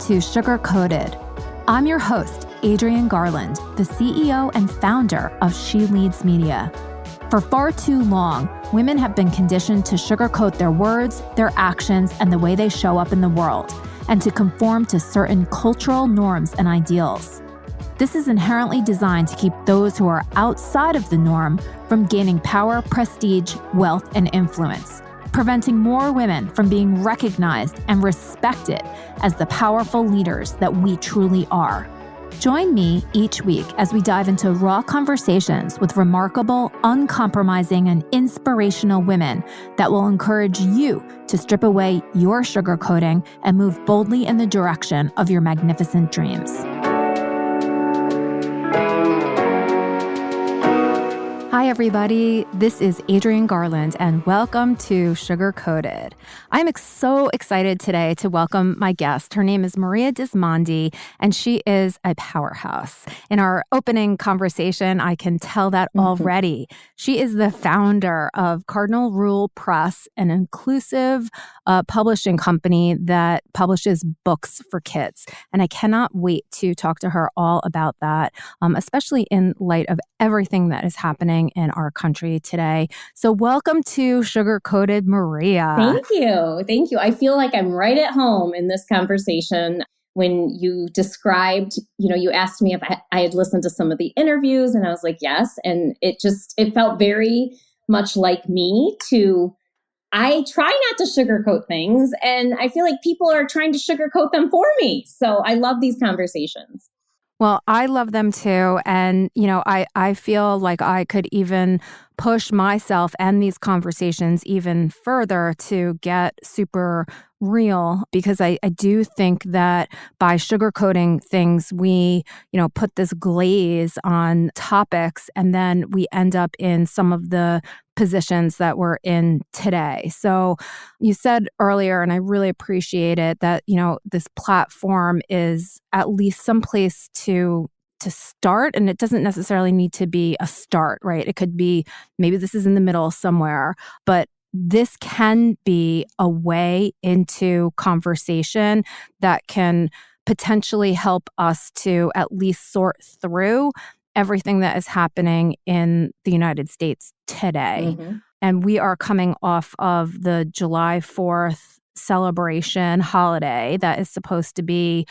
to Sugar Coated. I'm your host, Adrienne Garland, the CEO and founder of She Leads Media. For far too long, women have been conditioned to sugarcoat their words, their actions, and the way they show up in the world, and to conform to certain cultural norms and ideals. This is inherently designed to keep those who are outside of the norm from gaining power, prestige, wealth, and influence, preventing more women from being recognized and respected as the powerful leaders that we truly are. Join me each week as we dive into raw conversations with remarkable, uncompromising, and inspirational women that will encourage you to strip away your sugarcoating and move boldly in the direction of your magnificent dreams. Hi, everybody. This is Adrienne Garland, and welcome to Sugar Coated. I'm so excited today to welcome my guest. Her name is Maria Dismondy, and she is a powerhouse. In our opening conversation, I can tell that already. She is the founder of Cardinal Rule Press, an inclusive publishing company that publishes books for kids. And I cannot wait to talk to her all about that, especially in light of everything that is happening in our country today. So welcome to Sugar Coated, Maria. Thank you. Thank you. I feel like I'm right at home in this conversation. When you described, you asked me if I had listened to some of the interviews, and I was like, yes. And it felt very much like me I try not to sugarcoat things, and I feel like people are trying to sugarcoat them for me. So I love these conversations. Well, I love them too. And, I feel like I could even push myself and these conversations even further to get super real, because I do think that by sugarcoating things, we, put this glaze on topics, and then we end up in some of the positions that we're in today. So you said earlier, and I really appreciate it, that, this platform is at least someplace to start, and it doesn't necessarily need to be a start, right? It could be, maybe this is in the middle somewhere, but this can be a way into conversation that can potentially help us to at least sort through everything that is happening in the United States today. Mm-hmm. And we are coming off of the July 4th celebration holiday that is supposed to be,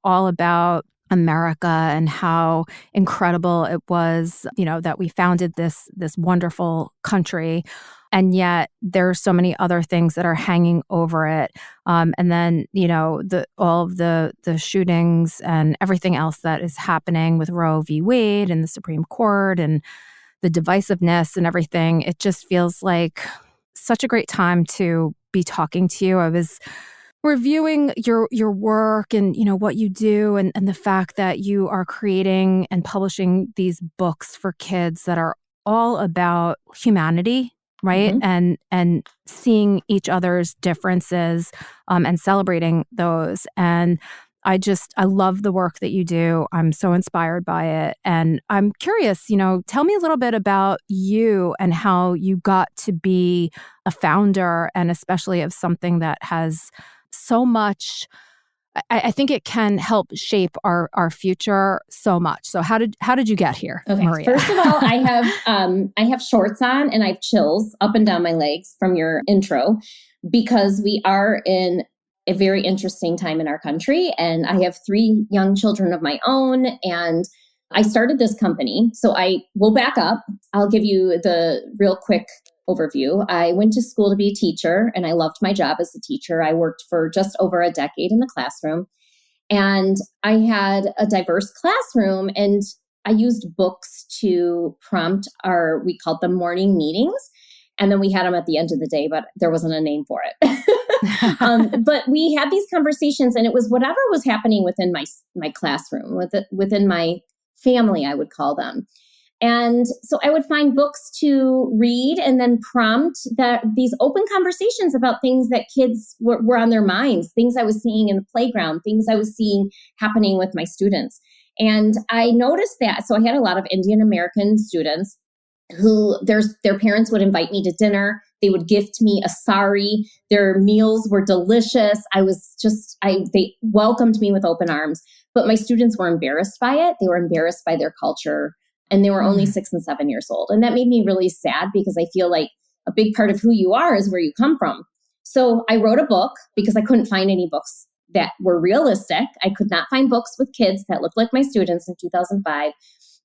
all about America and how incredible it was, that we founded this wonderful country. And yet there are so many other things that are hanging over it. And then, all of the shootings and everything else that is happening with Roe v. Wade and the Supreme Court and the divisiveness and everything. It just feels like such a great time to be talking to you. I was reviewing your work and, what you do and the fact that you are creating and publishing these books for kids that are all about humanity, right? Mm-hmm. And seeing each other's differences and celebrating those. And I love the work that you do. I'm so inspired by it. And I'm curious, tell me a little bit about you and how you got to be a founder, and especially of something that has so much. I think it can help shape our future so much. So how did you get here, okay, Maria? First of all, I have shorts on and I have chills up and down my legs from your intro, because we are in a very interesting time in our country, and I have 3 young children of my own, and I started this company. So I will back up. I'll give you the real quick overview. I went to school to be a teacher, and I loved my job as a teacher. I worked for just over a decade in the classroom, and I had a diverse classroom, and I used books to prompt we called them morning meetings. And then we had them at the end of the day, but there wasn't a name for it. But we had these conversations, and it was whatever was happening within my classroom, within my family, I would call them. And so I would find books to read and then prompt these open conversations about things that kids were on their minds, things I was seeing in the playground, things I was seeing happening with my students. And I noticed that. So I had a lot of Indian American students who their parents would invite me to dinner. They would gift me a sari. Their meals were delicious. They welcomed me with open arms. But my students were embarrassed by it. They were embarrassed by their culture. And they were only 6 and 7 years old. And that made me really sad because I feel like a big part of who you are is where you come from. So I wrote a book because I couldn't find any books that were realistic. I could not find books with kids that looked like my students in 2005.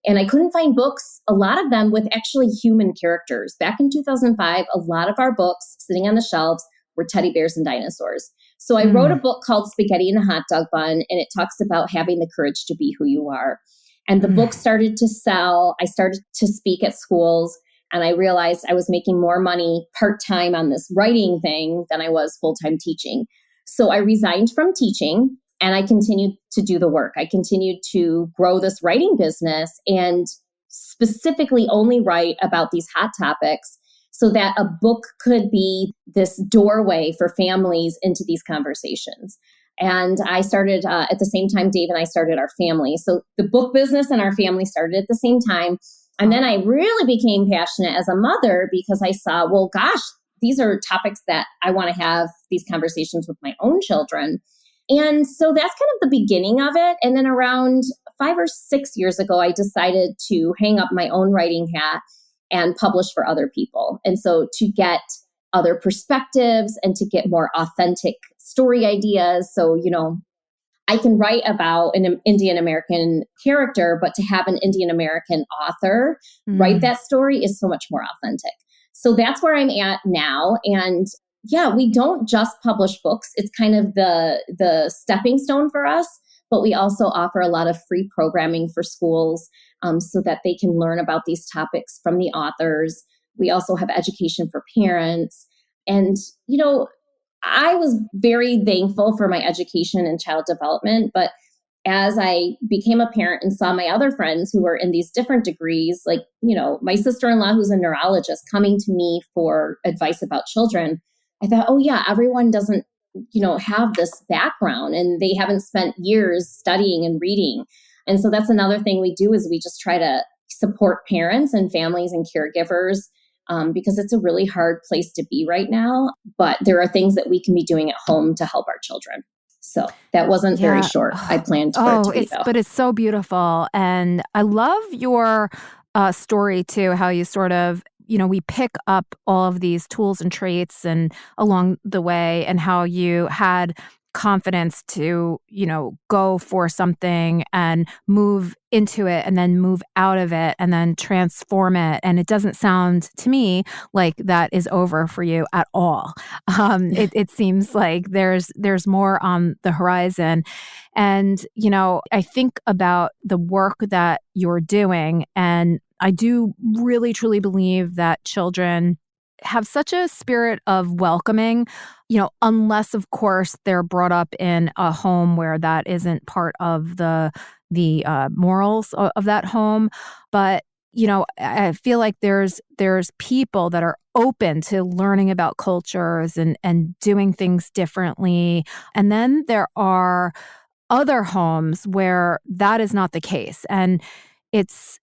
And I couldn't find books, a lot of them with actually human characters. Back in 2005, a lot of our books sitting on the shelves were teddy bears and dinosaurs. So I wrote a book called Spaghetti in a Hot Dog Bun, and it talks about having the courage to be who you are. And the book started to sell. I started to speak at schools, and I realized I was making more money part-time on this writing thing than I was full-time teaching. So I resigned from teaching, and I continued to do the work. I continued to grow this writing business and specifically only write about these hot topics so that a book could be this doorway for families into these conversations. And I started, at the same time, Dave and I started our family. So the book business and our family started at the same time. And then I really became passionate as a mother because I saw, well, gosh, these are topics that I want to have these conversations with my own children. And so that's kind of the beginning of it. And then around 5 or 6 years ago, I decided to hang up my own writing hat and publish for other people. And so to get other perspectives and to get more authentic story ideas. So, I can write about an Indian American character, but to have an Indian American author write that story is so much more authentic. So that's where I'm at now. And yeah, we don't just publish books. It's kind of the stepping stone for us, but we also offer a lot of free programming for schools so that they can learn about these topics from the authors. We also have education for parents. And, I was very thankful for my education in child development, but as I became a parent and saw my other friends who were in these different degrees, like, my sister-in-law who's a neurologist coming to me for advice about children, I thought, oh yeah, everyone doesn't, have this background and they haven't spent years studying and reading. And so that's another thing we do is we just try to support parents and families and caregivers because it's a really hard place to be right now. But there are things that we can be doing at home to help our children. So that wasn't very short. I planned for it to be, though. But it's so beautiful. And I love your story, too, how you sort of, we pick up all of these tools and traits and along the way and how you had confidence to, go for something and move into it and then move out of it and then transform it. And it doesn't sound to me like that is over for you at all. It seems like there's more on the horizon. And, I think about the work that you're doing, and I do really, truly believe that children have such a spirit of welcoming, unless, of course, they're brought up in a home where that isn't part of the morals of that home. But, I feel like there's people that are open to learning about cultures and doing things differently. And then there are other homes where that is not the case. And it's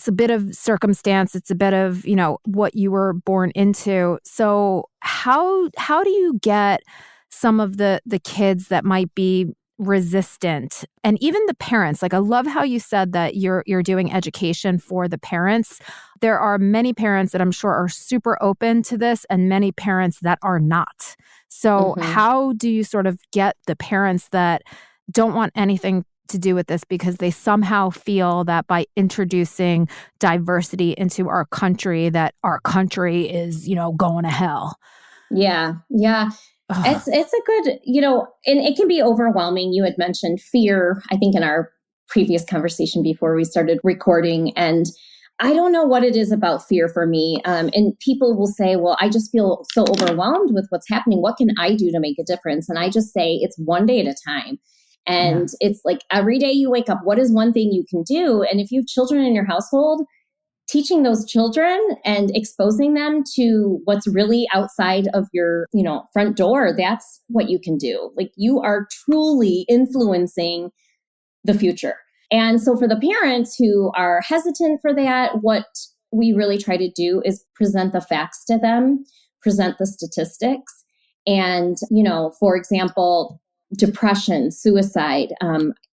a bit of circumstance. It's a bit of, what you were born into. So how do you get some of the kids that might be resistant and even the parents? Like, I love how you said that you're doing education for the parents. There are many parents that I'm sure are super open to this and many parents that are not. So how do you sort of get the parents that don't want anything to do with this because they somehow feel that by introducing diversity into our country, that our country is, going to hell? Yeah. It's a good, and it can be overwhelming. You had mentioned fear, I think, in our previous conversation before we started recording. And I don't know what it is about fear for me. And people will say, well, I just feel so overwhelmed with what's happening. What can I do to make a difference? And I just say it's one day at a time. And it's like every day you wake up, what is one thing you can do? And if you have children in your household, teaching those children and exposing them to what's really outside of your, front door, that's what you can do. Like, you are truly influencing the future. And so for the parents who are hesitant for that, what we really try to do is present the facts to them. present the statistics. And, for example, depression, suicide.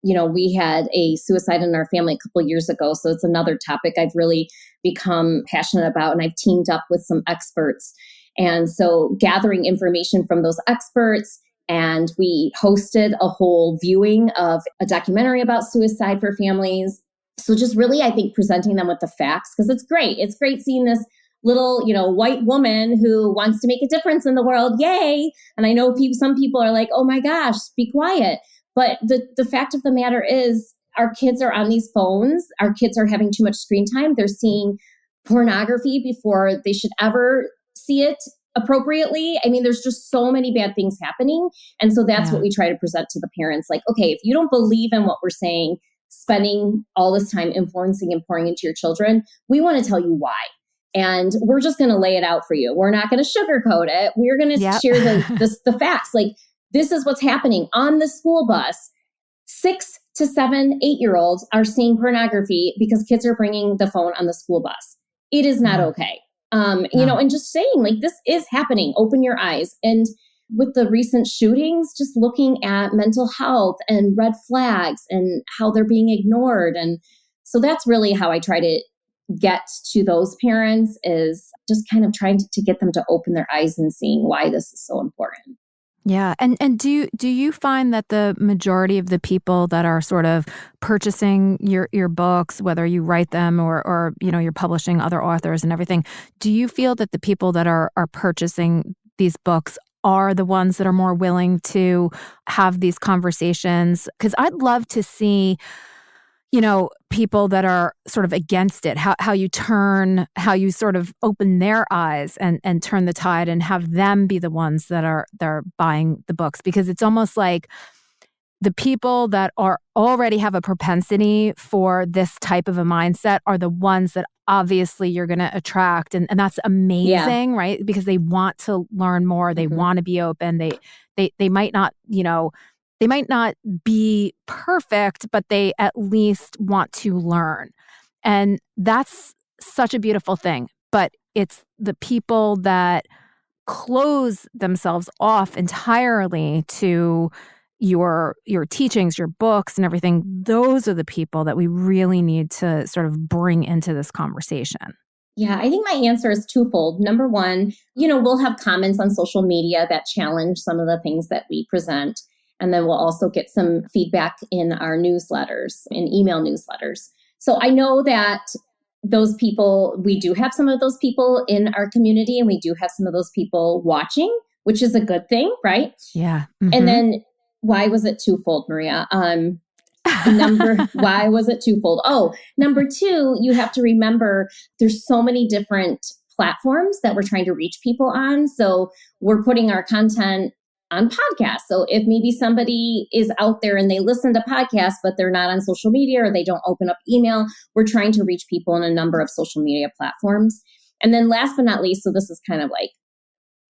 We had a suicide in our family a couple of years ago. So it's another topic I've really become passionate about. And I've teamed up with some experts. And so gathering information from those experts, and we hosted a whole viewing of a documentary about suicide for families. So just really, I think, presenting them with the facts, because it's great. It's great seeing this little, white woman who wants to make a difference in the world. Yay. And I know some people are like, oh my gosh, be quiet. But the fact of the matter is, our kids are on these phones. Our kids are having too much screen time. They're seeing pornography before they should ever see it appropriately. I mean, there's just so many bad things happening. And so that's what we try to present to the parents. Like, okay, if you don't believe in what we're saying, spending all this time influencing and pouring into your children, we want to tell you why. And we're just going to lay it out for you. We're not going to sugarcoat it. We're going to share the facts. Like, this is what's happening on the school bus. 6 to 7, 8-year-olds are seeing pornography because kids are bringing the phone on the school bus. It is not okay. And just saying, like, this is happening. Open your eyes. And with the recent shootings, just looking at mental health and red flags and how they're being ignored. And so that's really how I try to get to those parents, is just kind of trying to get them to open their eyes and seeing why this is so important. Yeah. And do you find that the majority of the people that are sort of purchasing your books, whether you write them or you're publishing other authors and everything, do you feel that the people that are purchasing these books are the ones that are more willing to have these conversations? Because I'd love to see, people that are sort of against it, how you sort of open their eyes and turn the tide and have them be the ones that are buying the books. Because it's almost like the people that are already have a propensity for this type of a mindset are the ones that obviously you're going to attract. And that's amazing, right? Because they want to learn more. They want to be open. They might not, they might not be perfect, but they at least want to learn. And that's such a beautiful thing. But it's the people that close themselves off entirely to your teachings, your books and everything. Those are the people that we really need to sort of bring into this conversation. Yeah, I think my answer is twofold. Number one, we'll have comments on social media that challenge some of the things that we present. And then we'll also get some feedback in our newsletters, in email newsletters. So I know that those people, we do have some of those people in our community, and we do have some of those people watching, which is a good thing, right? Yeah. And then why was it twofold, Maria? Why was it twofold? Oh, number two, you have to remember there's so many different platforms that we're trying to reach people on. So we're putting our content on podcasts. So if maybe somebody is out there and they listen to podcasts, but they're not on social media or they don't open up email, we're trying to reach people in a number of social media platforms. And then last but not least, so this is kind of like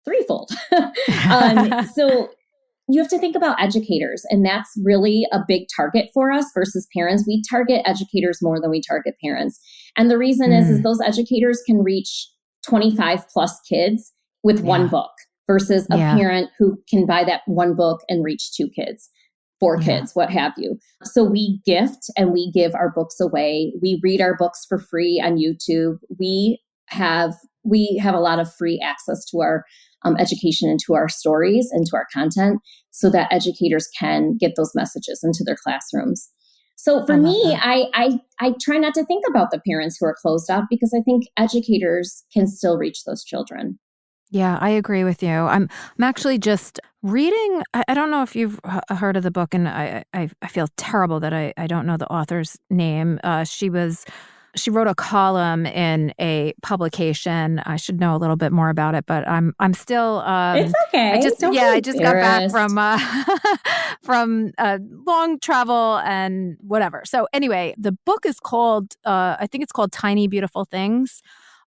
threefold. So you have to think about educators, and that's really a big target for us versus parents. We target educators more than we target parents. And the reason is those educators can reach 25 plus kids with one book versus a parent who can buy that one book and reach 2 kids, 4 kids, what have you. So we gift and we give our books away. We read our books for free on YouTube. We have a lot of free access to our education and to our stories and to our content so that educators can get those messages into their classrooms. So for me, I try not to think about the parents who are closed off, because I think educators can still reach those children. Yeah, I agree with you. I'm actually just reading. I don't know if you've heard of the book, and I feel terrible that I don't know the author's name. She wrote a column in a publication. I should know a little bit more about it, but I'm still. It's okay. I just got back from long travel and whatever. So anyway, the book is called. I think it's called Tiny Beautiful Things.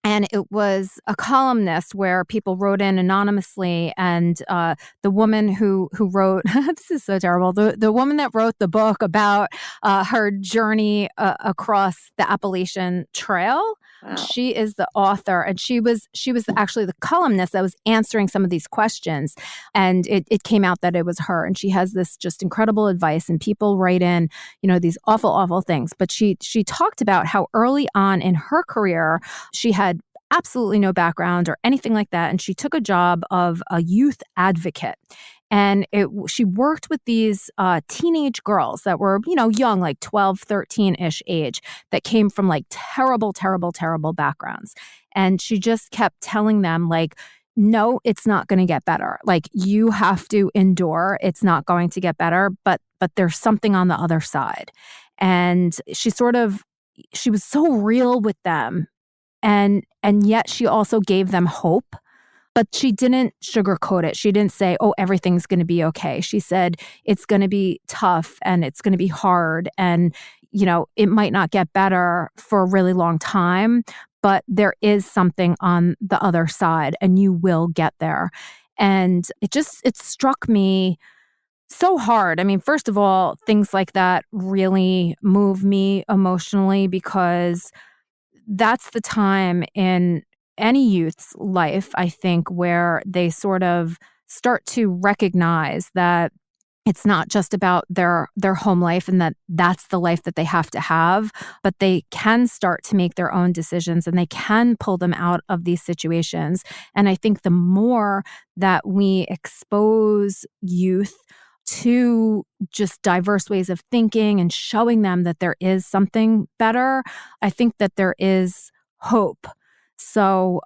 And it was a columnist where people wrote in anonymously, and the woman who wrote this is so terrible. The woman that wrote the book about her journey across the Appalachian Trail Wow. She is the author, and she was actually the columnist that was answering some of these questions. And it came out that it was her. And she has this just incredible advice, and people write in, these awful, awful things. But she talked about how early on in her career, she had absolutely no background or anything like that. And she took a job of a youth advocate. And she worked with these teenage girls that were, young, like 12, 13-ish age, that came from like terrible, terrible, terrible backgrounds. And she just kept telling them, like, no, it's not going to get better. Like, you have to endure. It's not going to get better, but there's something on the other side. And she was so real with them. And yet she also gave them hope, but she didn't sugarcoat it. She didn't say, oh, everything's going to be okay. She said, it's going to be tough and it's going to be hard. And, it might not get better for a really long time, but there is something on the other side and you will get there. And it struck me so hard. I mean, first of all, things like that really move me emotionally, because that's the time in any youth's life, I think, where they sort of start to recognize that it's not just about their home life and that's the life that they have to have, but they can start to make their own decisions and they can pull them out of these situations. And I think the more that we expose youth to just diverse ways of thinking and showing them that there is something better, I think that there is hope. So,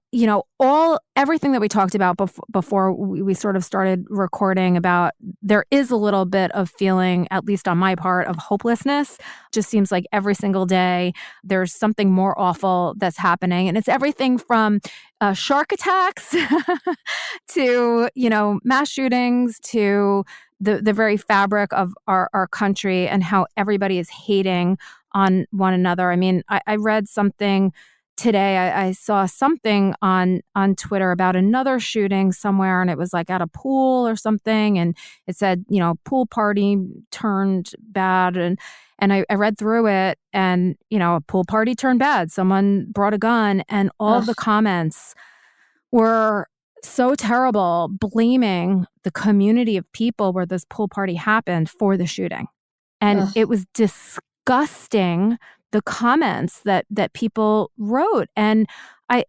everything that we talked about before we sort of started recording about, there is a little bit of feeling, at least on my part, of hopelessness. Just seems like every single day there's something more awful that's happening. And it's everything from shark attacks to, mass shootings, to the very fabric of our country and how everybody is hating on one another. I mean, I read something today. I saw something on Twitter about another shooting somewhere, and it was like at a pool or something, and it said, pool party turned bad, and I read through it, and a pool party turned bad. Someone brought a gun, and all of the comments were so terrible, blaming the community of people where this pool party happened for the shooting. And it was disgusting, the comments that people wrote. And I,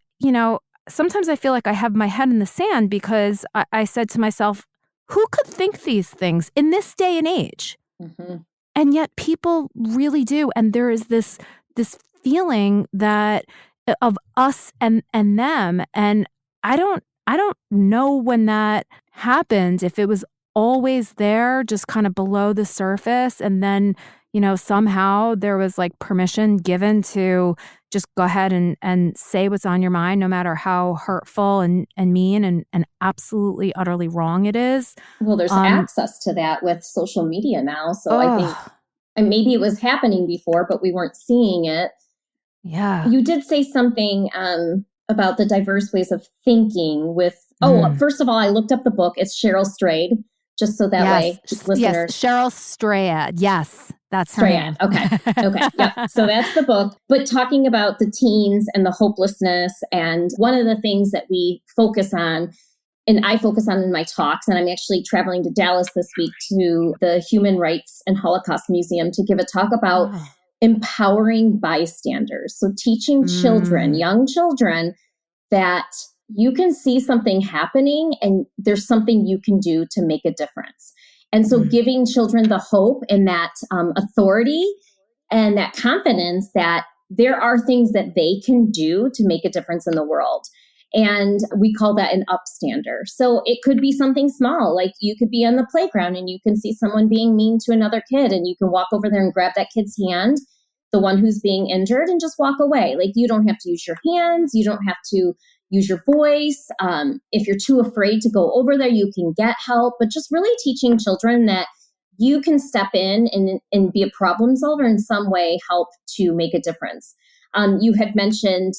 sometimes I feel like I have my head in the sand, because I said to myself, who could think these things in this day and age? Mm-hmm. And yet people really do. And there is this feeling that of us and them. And I don't know when that happened, if it was always there, just kind of below the surface. And then, somehow there was like permission given to just go ahead and say what's on your mind, no matter how hurtful and mean and absolutely utterly wrong it is. Well, there's access to that with social media now. So I think, and maybe it was happening before, but we weren't seeing it. Yeah. You did say something about the diverse ways of thinking with, first of all, I looked up the book. It's Cheryl Strayed, just so that way listeners. Yes, Cheryl Strayed. Yes, that's her name. Okay. Yeah. So that's the book. But talking about the teens and the hopelessness, and one of the things that we focus on, and I focus on in my talks, and I'm actually traveling to Dallas this week to the Human Rights and Holocaust Museum to give a talk about empowering bystanders. So teaching children, young children, that you can see something happening and there's something you can do to make a difference. And so giving children the hope and that authority and that confidence that there are things that they can do to make a difference in the world. And we call that an upstander. So it could be something small, like you could be on the playground and you can see someone being mean to another kid, and you can walk over there and grab that kid's hand, the one who's being injured, and just walk away. Like, you don't have to use your hands. You don't have to use your voice. If you're too afraid to go over there, you can get help. But just really teaching children that you can step in and be a problem solver in some way, help to make a difference. You had mentioned,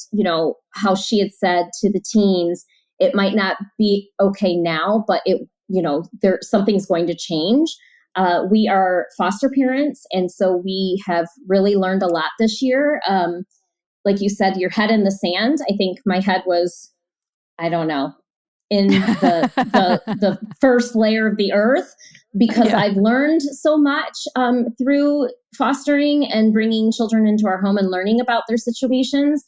how she had said to the teens, it might not be okay now, but something's going to change. We are foster parents, and so we have really learned a lot this year. like you said, your head in the sand. I think my head was, I don't know, in the first layer of the earth, because I've learned so much through fostering and bringing children into our home and learning about their situations.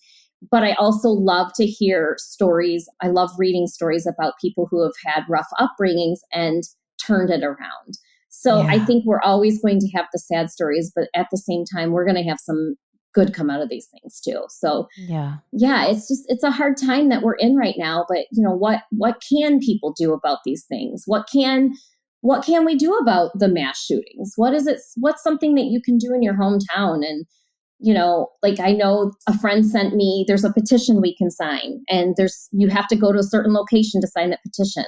But I also love to hear stories. I love reading stories about people who have had rough upbringings and turned it around. So I think we're always going to have the sad stories, but at the same time, we're going to have some good come out of these things too. So it's a hard time that we're in right now, but what can people do about these things? What can we do about the mass shootings? What's something that you can do in your hometown? And like I know a friend sent me, there's a petition we can sign, and you have to go to a certain location to sign that petition.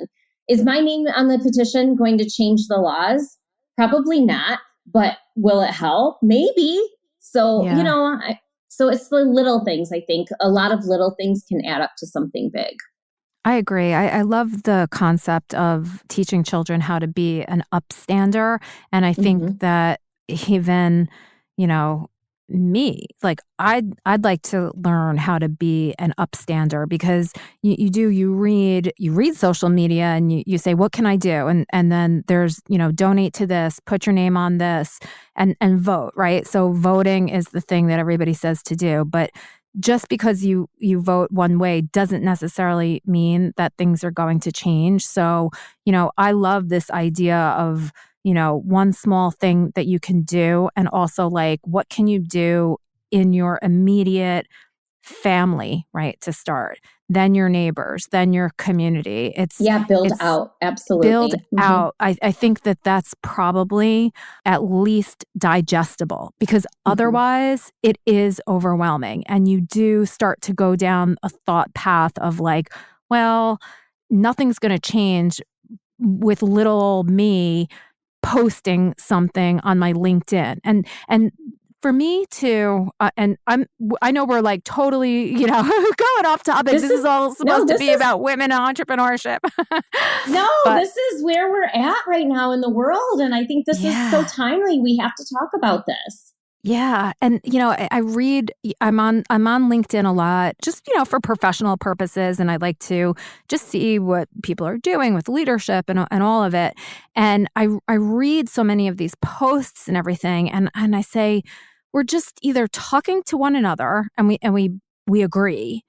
Is my name on the petition going to change the laws? Probably not, but will it help? Maybe. So, so it's the little things. I think a lot of little things can add up to something big. I agree. I love the concept of teaching children how to be an upstander. And I think that even, me, like I'd like to learn how to be an upstander, because you read social media and you say, what can I do? And then there's, donate to this, put your name on this, and vote, right? So voting is the thing that everybody says to do. But just because you vote one way doesn't necessarily mean that things are going to change. So, I love this idea of, one small thing that you can do, and also like, what can you do in your immediate family, right, to start, then your neighbors, then your community. Build out. Absolutely. Build out. I think that that's probably at least digestible, because otherwise it is overwhelming. And you do start to go down a thought path of like, well, nothing's going to change with little old me posting something on my LinkedIn. And for me too, and I know we're like totally, going off topic. This is all supposed to be about women and entrepreneurship. This is where we're at right now in the world. And I think this is so timely. We have to talk about this. Yeah. And, I'm on LinkedIn a lot, just, for professional purposes. And I like to just see what people are doing with leadership and all of it. And I read so many of these posts and everything. And I say, we're just either talking to one another and we agree,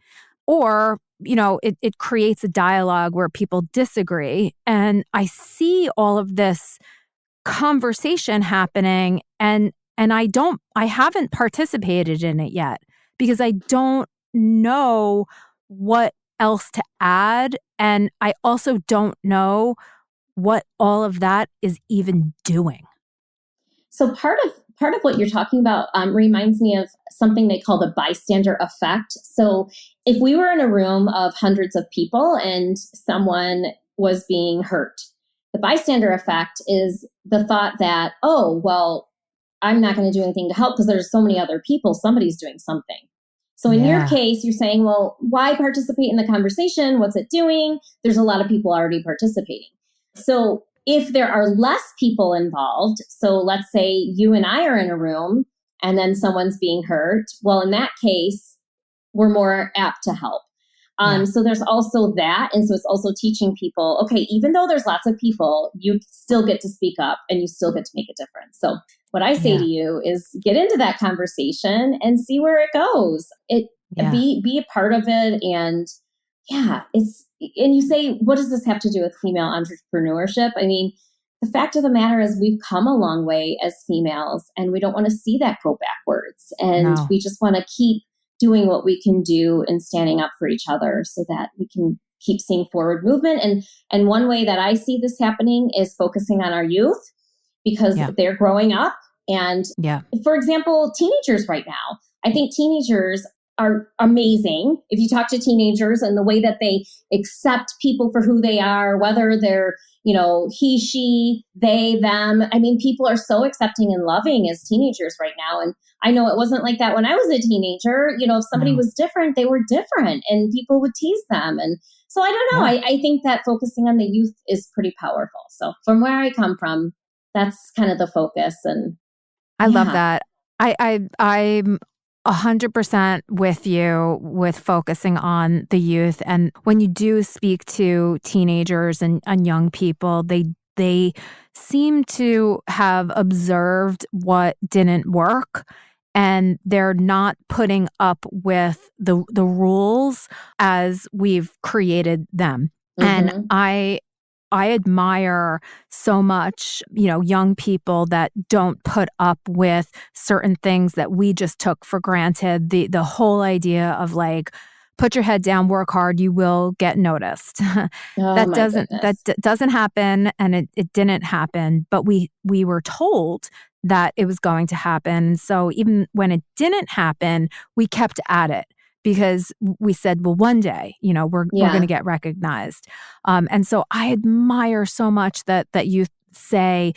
or, it creates a dialogue where people disagree. And I see all of this conversation happening, and I haven't participated in it yet, because I don't know what else to add. And I also don't know what all of that is even doing. So part of what you're talking about reminds me of something they call the bystander effect. So if we were in a room of hundreds of people and someone was being hurt, the bystander effect is the thought that, oh, well, I'm not going to do anything to help because there's so many other people, somebody's doing something. So in your case, you're saying, well, why participate in the conversation? What's it doing? There's a lot of people already participating. So if there are less people involved, so let's say you and I are in a room and then someone's being hurt, well, in that case, we're more apt to help. So there's also that. And so it's also teaching people, okay, even though there's lots of people, you still get to speak up and you still get to make a difference. So what I say to you is get into that conversation and see where it goes. Be a part of it. And and you say, what does this have to do with female entrepreneurship? I mean, the fact of the matter is we've come a long way as females, and we don't want to see that go backwards. And we just want to keep doing what we can do and standing up for each other so that we can keep seeing forward movement. And one way that I see this happening is focusing on our youth, because they're growing up. And for example, teenagers right now, I think teenagers are amazing. If you talk to teenagers and the way that they accept people for who they are, whether they're, he, she, they, them. I mean, people are so accepting and loving as teenagers right now. And I know it wasn't like that when I was a teenager. If somebody was different, they were different and people would tease them. And so I don't know. I think that focusing on the youth is pretty powerful. So from where I come from, that's kind of the focus. And I love that. I'm 100% with you with focusing on the youth. And when you do speak to teenagers and young people, they seem to have observed what didn't work, and they're not putting up with the rules as we've created them. And Mm-hmm. I admire so much, young people that don't put up with certain things that we just took for granted. The whole idea of like, put your head down, work hard, you will get noticed. Oh that my doesn't that goodness. d- doesn't happen, and it didn't happen. But we were told that it was going to happen. So even when it didn't happen, we kept at it because we said, well, one day, we're going to Yeah. get recognized. And so I admire so much that you say,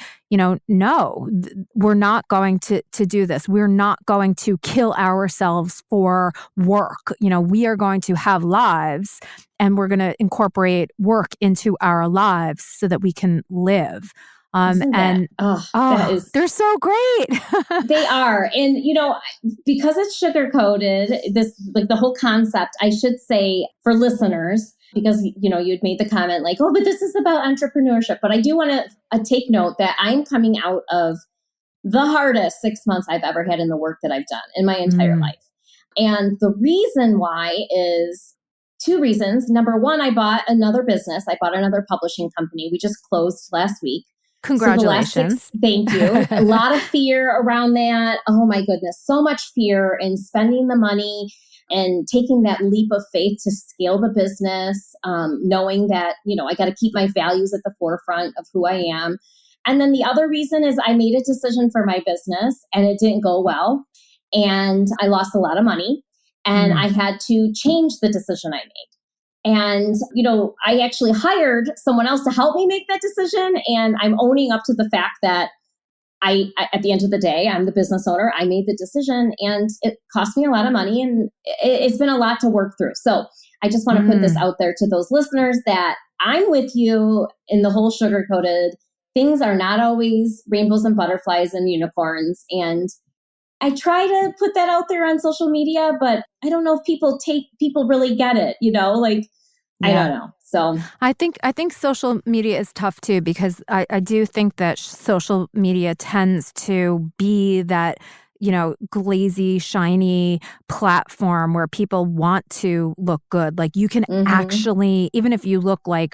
no, we're not going to do this. We're not going to kill ourselves for work. We are going to have lives, and we're going to incorporate work into our lives so that we can live. Isn't that, And that is, they're so great. they are. And, because it's sugar coated, this, like the whole concept, I should say for listeners, because, you'd made the comment like, oh, but this is about entrepreneurship. But I do want to take note that I'm coming out of the hardest 6 months I've ever had in the work that I've done in my entire life. And the reason why is two reasons. Number one, I bought another business. I bought another publishing company. We just closed last week. Congratulations. So thank you. A lot of fear around that. Oh my goodness. So much fear in spending the money and taking that leap of faith to scale the business, knowing that, I got to keep my values at the forefront of who I am. And then the other reason is I made a decision for my business and it didn't go well. And I lost a lot of money and I had to change the decision I made. And, I actually hired someone else to help me make that decision. And I'm owning up to the fact that I at the end of the day, I'm the business owner. I made the decision and it cost me a lot of money and it's been a lot to work through. So I just want to put this out there to those listeners that I'm with you in the whole sugar coated. Things are not always rainbows and butterflies and unicorns. And I try to put that out there on social media, but I don't know if people really get it, I don't know. So I think social media is tough too, because I do think that social media tends to be that, glazy, shiny platform where people want to look good. Like you can actually, even if you literally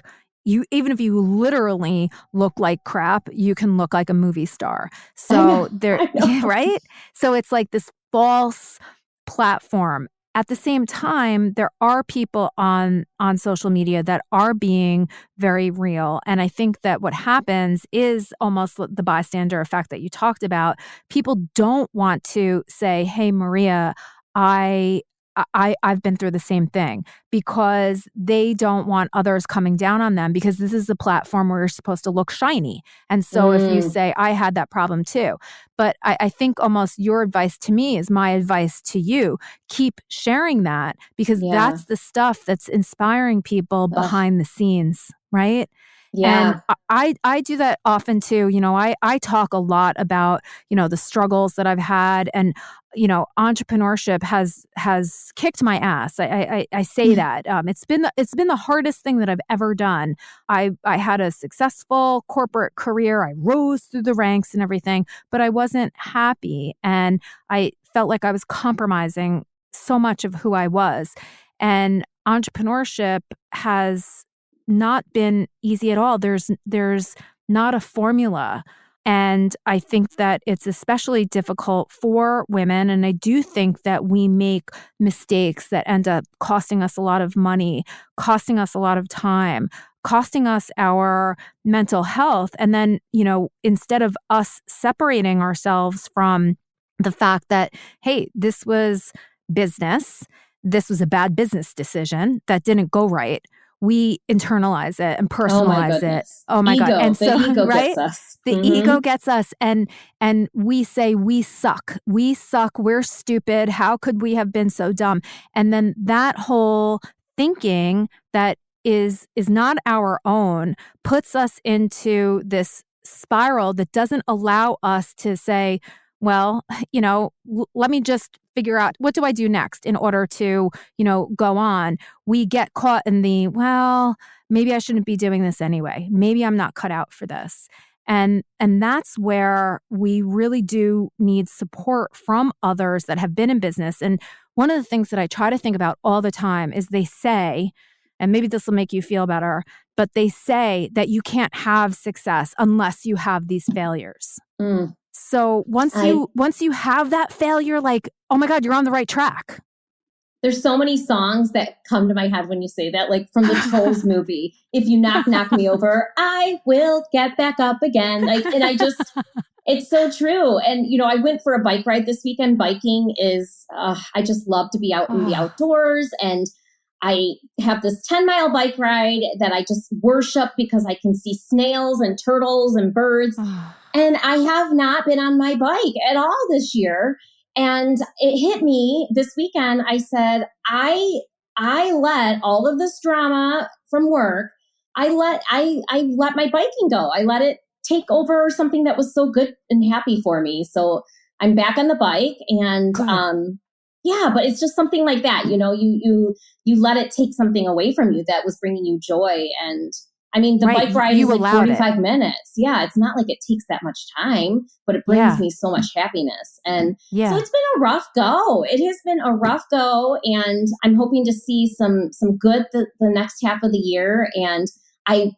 look like crap, you can look like a movie star. So I know. right? So it's like this false platform. At the same time, there are people on social media that are being very real. And I think that what happens is almost the bystander effect that you talked about. People don't want to say, hey, Maria, I've been through the same thing, because they don't want others coming down on them, because this is a platform where you're supposed to look shiny. And so if you say, I had that problem too. But I think almost your advice to me is my advice to you. Keep sharing that, because that's the stuff that's inspiring people behind the scenes, right? And Yeah. I do that often too. I talk a lot about, the struggles that I've had, and, entrepreneurship has kicked my ass. I say that. It's been the hardest thing that I've ever done. I had a successful corporate career. I rose through the ranks and everything, but I wasn't happy. And I felt like I was compromising so much of who I was. And entrepreneurship has not been easy at all. There's not a formula. And I think that it's especially difficult for women. And I do think that we make mistakes that end up costing us a lot of money, costing us a lot of time, costing us our mental health. And then, instead of us separating ourselves from the fact that, hey, this was business, this was a bad business decision that didn't go right, we internalize it and Oh my personalize it. goodness. Oh my God. And The so, ego right? gets us. The ego gets us, and we say we suck. We suck. We're stupid. How could we have been so dumb? And then that whole thinking that is not our own puts us into this spiral that doesn't allow us to say, well, let me just figure out, what do I do next in order to, go on? We get caught in the, well, maybe I shouldn't be doing this anyway. Maybe I'm not cut out for this. And that's where we really do need support from others that have been in business. And one of the things that I try to think about all the time is they say, and maybe this will make you feel better, but they say that you can't have success unless you have these failures. Mm. So once you have that failure, like, oh my God, you're on the right track. There's so many songs that come to my head when you say that, like from the Trolls movie. If you knock me over, I will get back up again. It's so true. And, I went for a bike ride this weekend. Biking is, I just love to be out in the outdoors. And I have this 10-mile bike ride that I just worship because I can see snails and turtles and birds. And I have not been on my bike at all this year. And it hit me this weekend. I said, I let all of this drama from work, I let my biking go. I let it take over something that was so good and happy for me. So I'm back on the bike and, but it's just something like that. You let it take something away from you that was bringing you joy. And I mean, the bike ride is like 45 minutes. Yeah. It's not like it takes that much time, but it brings me so much happiness. And so it's been a rough go. It has been a rough go. And I'm hoping to see some good the next half of the year. And I'm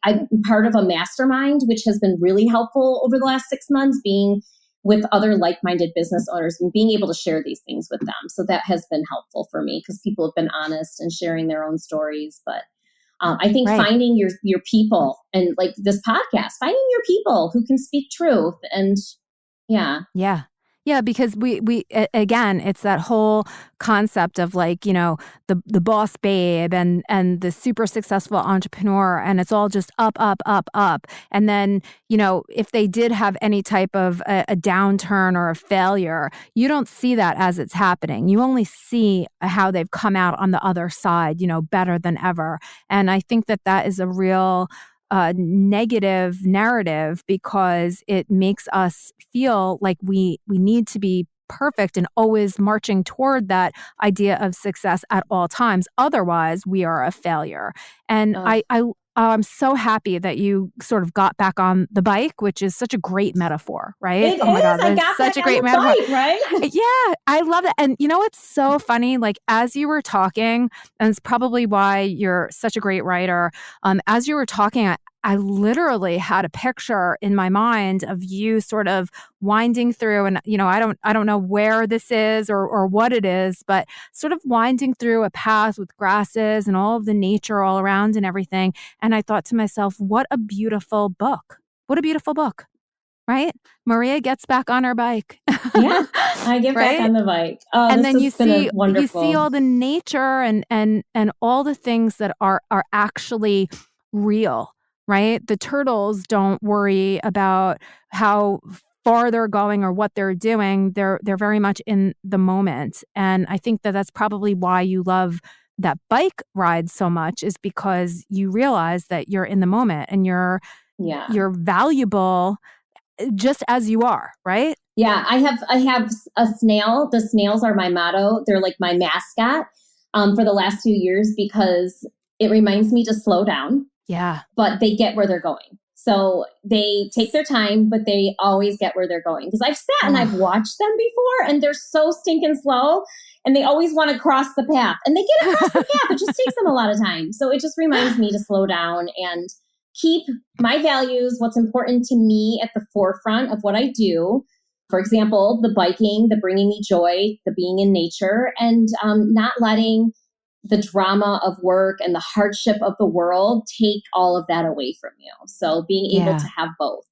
part of a mastermind, which has been really helpful over the last 6 months, being with other like-minded business owners and being able to share these things with them. So that has been helpful for me because people have been honest and sharing their own stories. But I think finding your people, and like this podcast, finding your people who can speak truth, and Yeah, because we again, it's that whole concept of like, the boss babe and the super successful entrepreneur, and it's all just up, up, up, up. And then, if they did have any type of a downturn or a failure, you don't see that as it's happening. You only see how they've come out on the other side, better than ever. And I think that is a real negative narrative because it makes us feel like we need to be perfect and always marching toward that idea of success at all times. Otherwise, we are a failure. And I'm so happy that you sort of got back on the bike, which is such a great metaphor, right? It is. My God, I got such a great metaphor, bike, right? Yeah, I love it. And what's so funny? Like as you were talking, and it's probably why you're such a great writer. As you were talking, I literally had a picture in my mind of you sort of winding through, and I don't know where this is or what it is, but sort of winding through a path with grasses and all of the nature all around and everything. And I thought to myself, what a beautiful book. What a beautiful book. Right? Maria gets back on her bike. Yeah, I get back on the bike. Oh, and then you see all the nature and all the things that are actually real. Right? The turtles don't worry about how far they're going or what they're doing. They're very much in the moment. And I think that's probably why you love that bike ride so much, is because you realize that you're in the moment and you're valuable just as you are, right? Yeah, I have a snail. The snails are my motto. They're like my mascot for the last few years because it reminds me to slow down. Yeah. But they get where they're going. So they take their time, but they always get where they're going. Because I've sat and I've watched them before and they're so stinking slow and they always want to cross the path. And they get across the path. It just takes them a lot of time. So it just reminds me to slow down and keep my values, what's important to me, at the forefront of what I do. For example, the biking, the bringing me joy, the being in nature, and not letting the drama of work and the hardship of the world take all of that away from you. So being able to have both.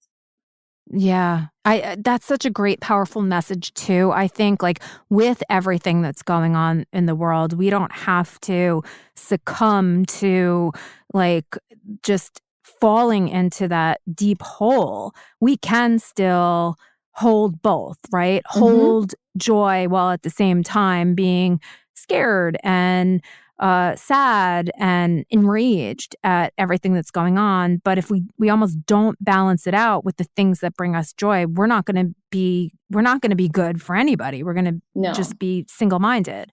Yeah. That's such a great, powerful message too. I think like with everything that's going on in the world, we don't have to succumb to like just falling into that deep hole. We can still hold both, right? Mm-hmm. Hold joy while at the same time being scared and sad and enraged at everything that's going on. But if we almost don't balance it out with the things that bring us joy, we're not going to be good for anybody. We're going to just be single-minded.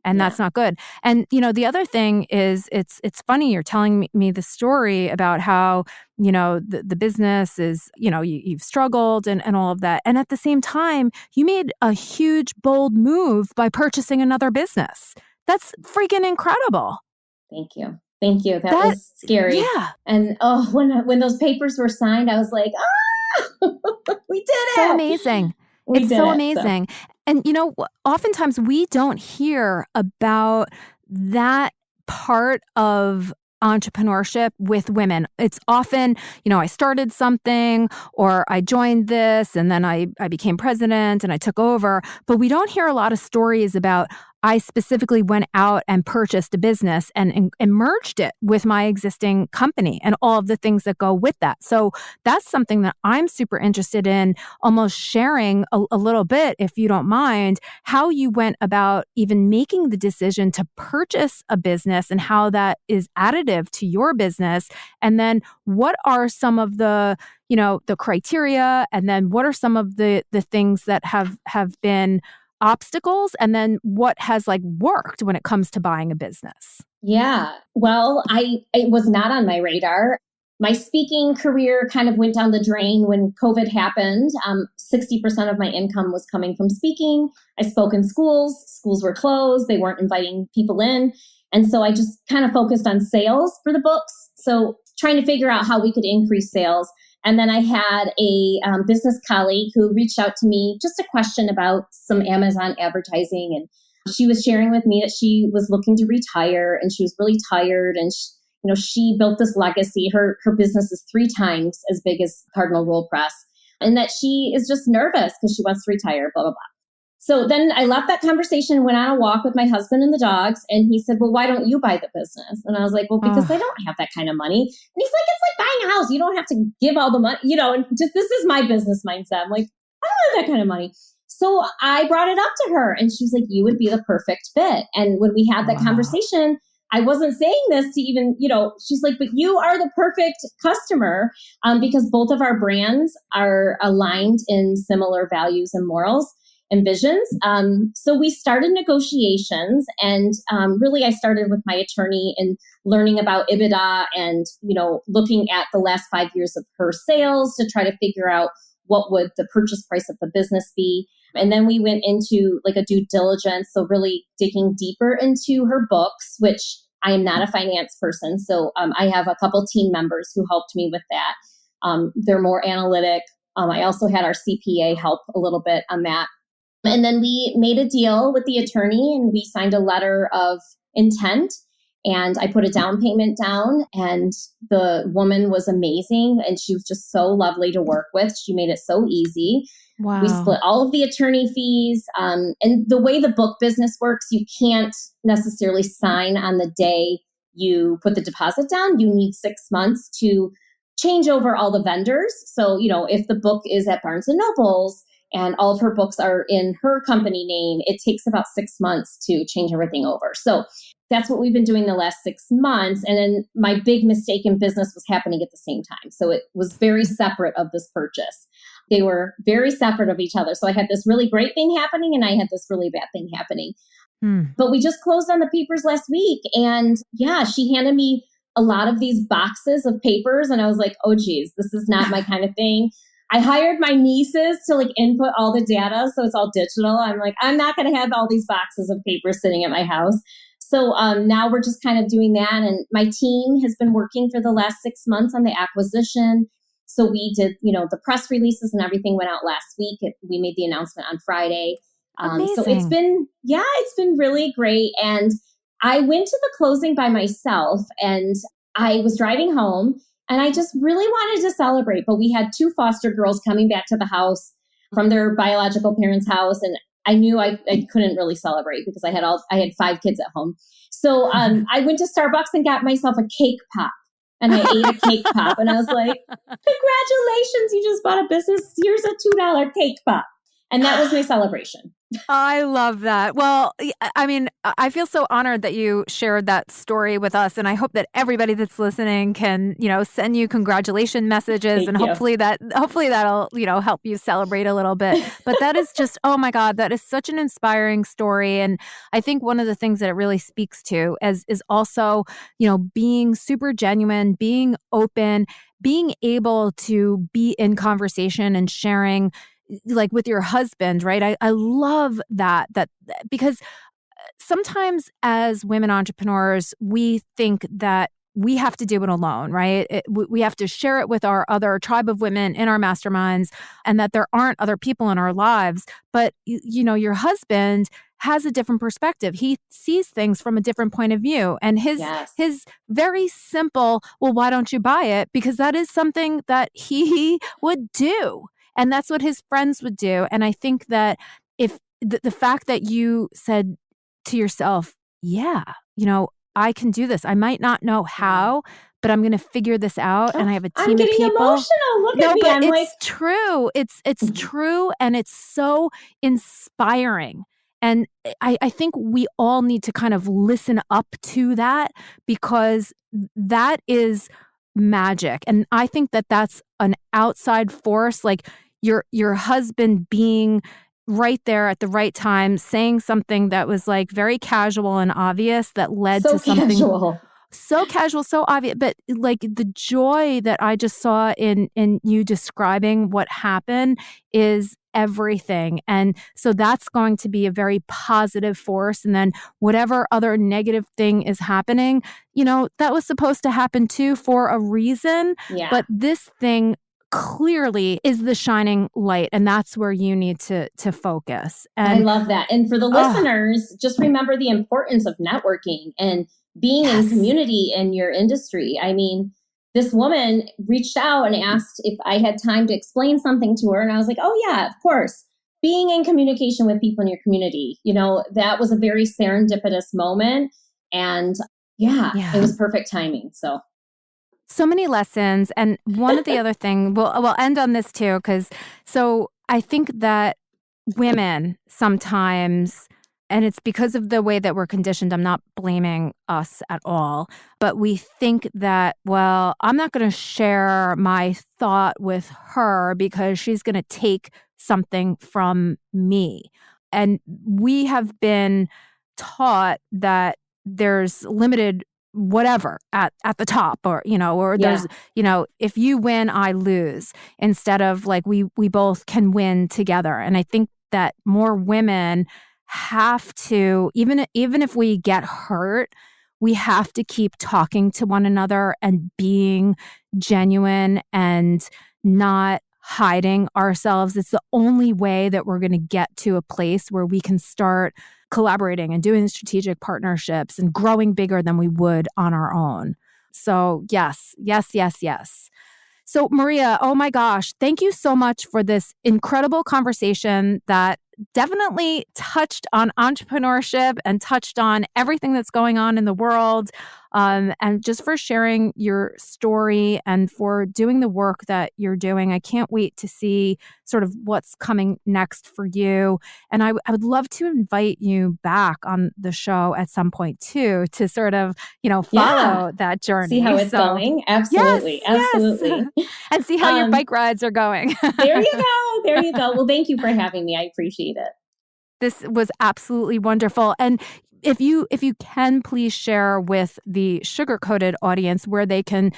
And that's not good. And, the other thing is it's funny you're telling me the story about how, the business is, you've struggled and all of that. And at the same time, you made a huge, bold move by purchasing another business. That's freaking incredible. Thank you. Thank you. That was scary. Yeah. And when those papers were signed, I was like, we did it. So amazing. It's so amazing. And, oftentimes we don't hear about that part of entrepreneurship with women. It's often, I started something or I joined this and then I became president and I took over. But we don't hear a lot of stories about I specifically went out and purchased a business and merged it with my existing company and all of the things that go with that. So that's something that I'm super interested in almost sharing a little bit, if you don't mind, how you went about even making the decision to purchase a business and how that is additive to your business. And then what are some of the criteria, and then what are some of the things that have been obstacles, and then what has worked when it comes to buying a business? Yeah. Well, it was not on my radar. My speaking career kind of went down the drain when COVID happened. 60% of my income was coming from speaking. I spoke in schools. Schools were closed. They weren't inviting people in. And so I just kind of focused on sales for the books. So trying to figure out how we could increase sales. And then I had a business colleague who reached out to me, just a question about some Amazon advertising. And she was sharing with me that she was looking to retire and she was really tired. And she built this legacy. Her business is 3 times as big as Cardinal Roll Press, and that she is just nervous because she wants to retire, blah, blah, blah. So then I left that conversation, went on a walk with my husband and the dogs. And he said, well, why don't you buy the business? And I was like, well, because I don't have that kind of money. And he's like, it's like buying a house. You don't have to give all the money, and just, this is my business mindset. I'm like, I don't have that kind of money. So I brought it up to her and she was like, you would be the perfect fit. And when we had that conversation, I wasn't saying this to even, she's like, but you are the perfect customer because both of our brands are aligned in similar values and morals and visions. So we started negotiations, and really I started with my attorney and learning about EBITDA and, looking at the last 5 years of her sales to try to figure out what would the purchase price of the business be. And then we went into a due diligence. So really digging deeper into her books, which I am not a finance person. So I have a couple team members who helped me with that. They're more analytic. I also had our CPA help a little bit on that. And then we made a deal with the attorney and we signed a letter of intent. And I put a down payment down, and the woman was amazing. And she was just so lovely to work with. She made it so easy. Wow. We split all of the attorney fees. And the way the book business works, you can't necessarily sign on the day you put the deposit down. You need 6 months to change over all the vendors. So, if the book is at Barnes and Noble's and all of her books are in her company name, it takes about 6 months to change everything over. So that's what we've been doing the last 6 months. And then my big mistake in business was happening at the same time. So it was very separate of this purchase. They were very separate of each other. So I had this really great thing happening and I had this really bad thing happening. But we just closed on the papers last week. And she handed me a lot of these boxes of papers. And I was like, oh, geez, this is not my kind of thing. I hired my nieces to input all the data. So it's all digital. I'm like, I'm not going to have all these boxes of paper sitting at my house. So now we're just kind of doing that. And my team has been working for the last 6 months on the acquisition. So we did, the press releases and everything went out last week. We made the announcement on Friday. So it's been really great. And I went to the closing by myself and I was driving home and I just really wanted to celebrate. But we had 2 foster girls coming back to the house from their biological parents' house. And I knew I couldn't really celebrate because I had 5 kids at home. So I went to Starbucks and got myself a cake pop. And I ate a cake pop. And I was like, congratulations, you just bought a business. Here's a $2 cake pop. And that was my celebration. I love that. Well, I mean, I feel so honored that you shared that story with us, and I hope that everybody that's listening can, send you congratulation messages, Thank and you. hopefully that'll, help you celebrate a little bit. But that is just, oh my God, that is such an inspiring story, and I think one of the things that it really speaks to is also, being super genuine, being open, being able to be in conversation and sharing like with your husband, right? I love that because sometimes as women entrepreneurs, we think that we have to do it alone, right? We have to share it with our other tribe of women in our masterminds, and that there aren't other people in our lives. But, your husband has a different perspective. He sees things from a different point of view. And Yes. his very simple, well, why don't you buy it? Because that is something that he would do. And that's what his friends would do. And I think that if the fact that you said to yourself, yeah, I can do this. I might not know Yeah. how, but I'm going to figure this out. Oh, And I have a I'm team of getting people. emotional. Look at No, me. but I'm like, it's true. It's true. And it's so inspiring. And I think we all need to kind of listen up to that, because that is magic. And I think that that's an outside force, like your husband being right there at the right time, saying something that was like very casual and obvious that led so to something casual. so casual, so obvious, but like the joy that I just saw in you describing what happened is everything. And so that's going to be a very positive force. And then whatever other negative thing is happening, that was supposed to happen too for a reason. Yeah. But this thing clearly is the shining light, and that's where you need to focus. I And love that. And for the oh, listeners, just remember the importance of networking and being in yes. community in your industry. I mean, this woman reached out and asked if I had time to explain something to her. And I was like, oh, yeah, of course. Being in communication with people in your community, that was a very serendipitous moment. And yeah, it Yeah. was perfect timing. So many lessons. And one of the other thing, we'll end on this too, because so I think that women sometimes, and it's because of the way that we're conditioned, I'm not blaming us at all, but we think that, well, I'm not going to share my thought with her because she's going to take something from me. And we have been taught that there's limited whatever at the top, or or yeah, there's if you win I lose, instead of like we both can win together. And I think that more women have to, even if we get hurt, we have to keep talking to one another and being genuine and not hiding ourselves. It's the only way that we're going to get to a place where we can start collaborating and doing strategic partnerships and growing bigger than we would on our own. So yes, yes, yes, yes. So Maria, oh my gosh, thank you so much for this incredible conversation that definitely touched on entrepreneurship and touched on everything that's going on in the world. And just for sharing your story and for doing the work that you're doing. I can't wait to see sort of what's coming next for you. And I would love to invite you back on the show at some point too, to sort of, yeah. follow that See journey. how it's So going? yes, Absolutely. yes. Absolutely. And see how your bike rides are going. There you go. There you go. Well, thank you for having me. I appreciate it. This was absolutely wonderful. And if you can, please share with the Sugar Coated audience where they can,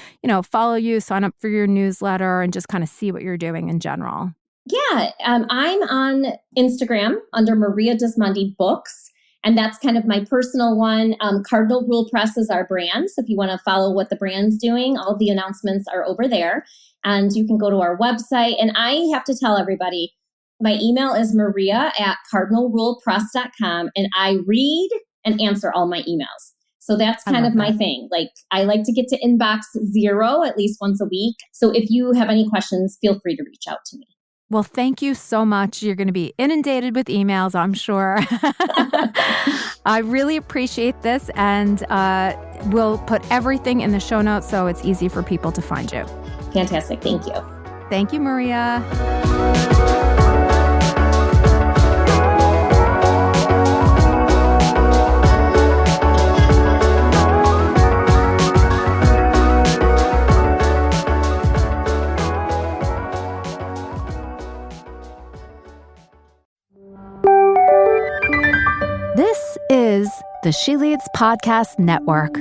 follow you, sign up for your newsletter, and just kind of see what you're doing in general. Yeah, I'm on Instagram under Maria Dismondy Books, and that's kind of my personal one. Cardinal Rule Press is our brand, so if you want to follow what the brand's doing, all the announcements are over there, and you can go to our website. And I have to tell everybody, my email is maria@cardinalrulepress.com, and I read and answer all my emails. So that's I kind love of my that. thing. Like, I like to get to inbox 0 at least once a week. So if you have any questions, feel free to reach out to me. Well, thank you so much. You're going to be inundated with emails, I'm sure. I really appreciate this, and we'll put everything in the show notes so it's easy for people to find you. Fantastic. Thank you. Thank you, Maria. the She Leads Podcast Network.